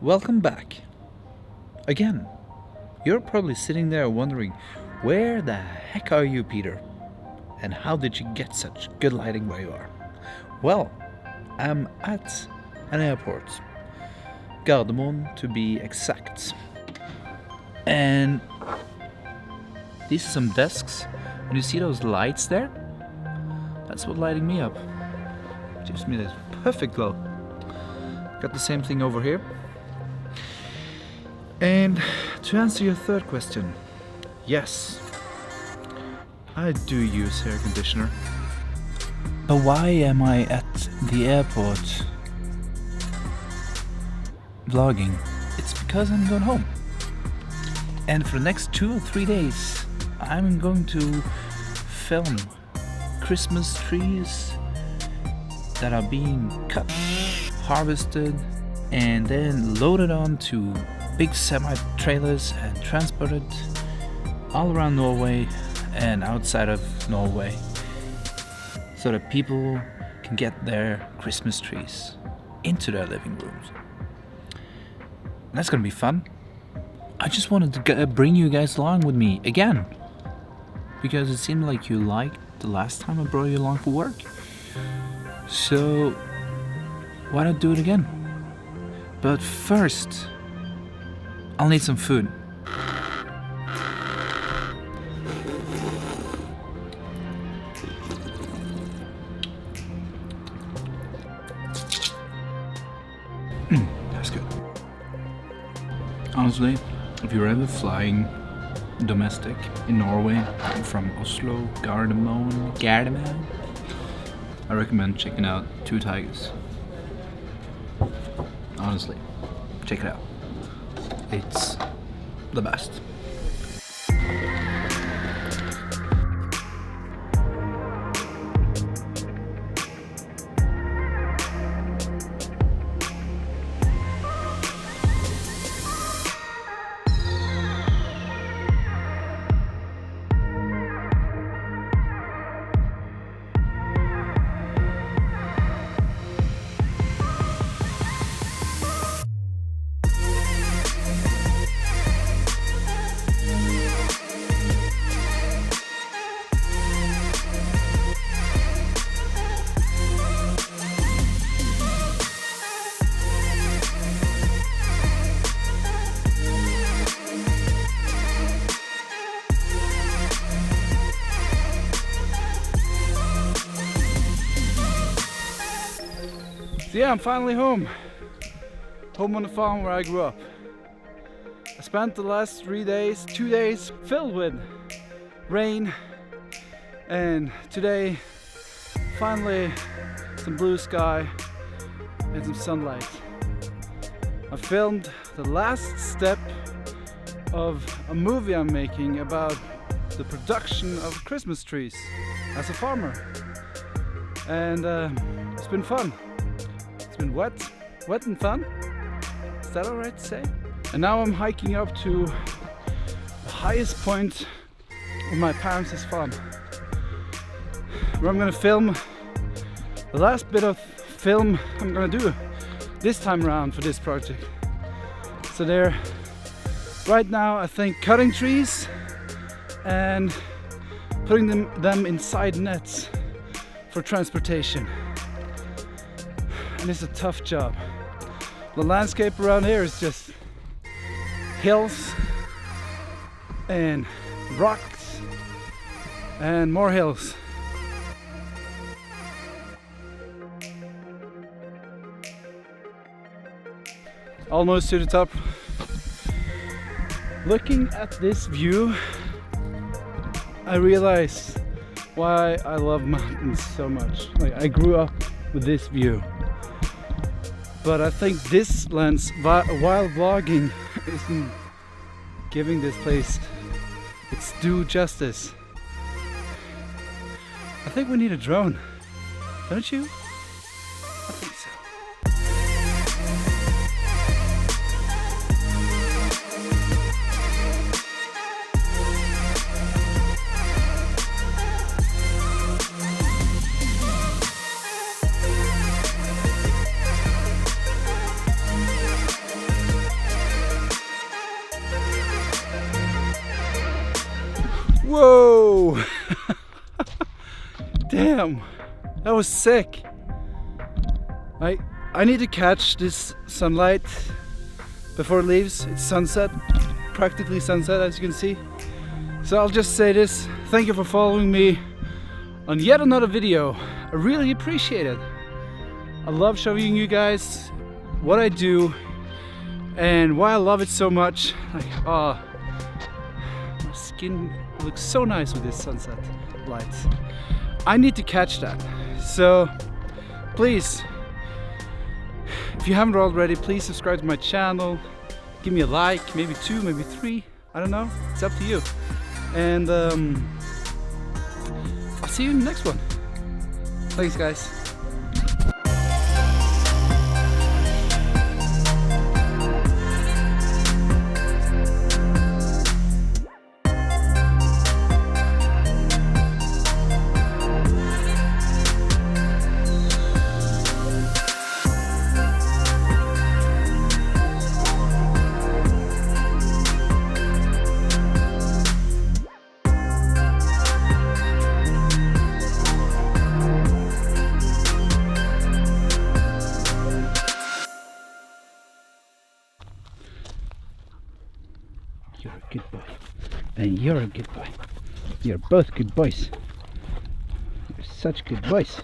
Welcome back. Again, you're probably sitting there wondering, where the heck are you, Peter? And how did you get such good lighting where you are? Well, I'm at an airport, Gardermoen to be exact. And these are some desks, and you see those lights there? That's what lighting me up. Gives me this perfect glow. Got the same thing over here. And to answer your third question, yes, I do use air conditioner. But why am I at the airport vlogging? It's because I'm going home. And for the next 2 or 3 days, I'm going to film Christmas trees that are being cut, harvested, and then loaded onto big semi-trailers and transported all around Norway and outside of Norway so that people can get their Christmas trees into their living rooms. And that's gonna be fun. I just wanted to bring you guys along with me again because it seemed like you liked the last time I brought you along for work. So why not do it again? But first, I'll need some food. That's good. Honestly, if you're ever flying domestic in Norway from Oslo, Gardermoen, I recommend checking out Two Tigers. Honestly, check it out. It's the best. So yeah, I'm finally home. Home on the farm where I grew up. I spent the last 2 days filled with rain, and today finally some blue sky and some sunlight. I filmed the last step of a movie I'm making about the production of Christmas trees as a farmer, and it's been fun. It's been wet and fun. Is that alright to say? And now I'm hiking up to the highest point of my parents' farm, where I'm gonna film the last bit of film I'm gonna do this time around for this project. So they're right now, I think, cutting trees and putting them inside nets for transportation. And it's a tough job. The landscape around here is just hills and rocks and more hills. Almost to the top. Looking at this view, I realize why I love mountains so much. Like, I grew up with this view. But I think this lens, while vlogging, isn't giving this place its due justice. I think we need a drone, don't you? I think so. Whoa! Damn, that was sick. I need to catch this sunlight before it leaves. It's sunset, practically sunset, as you can see. So I'll just say this: thank you for following me on yet another video. I really appreciate it. I love showing you guys what I do and why I love it so much. Like, my skin looks so nice with this sunset lights. I need to catch that. So please, if you haven't already, please subscribe to my channel. Give me a like, maybe 2, maybe 3. I don't know. It's up to you. And I'll see you in the next one. Thanks, guys. You're a good boy, and you're a good boy. You're both good boys. You're such good boys.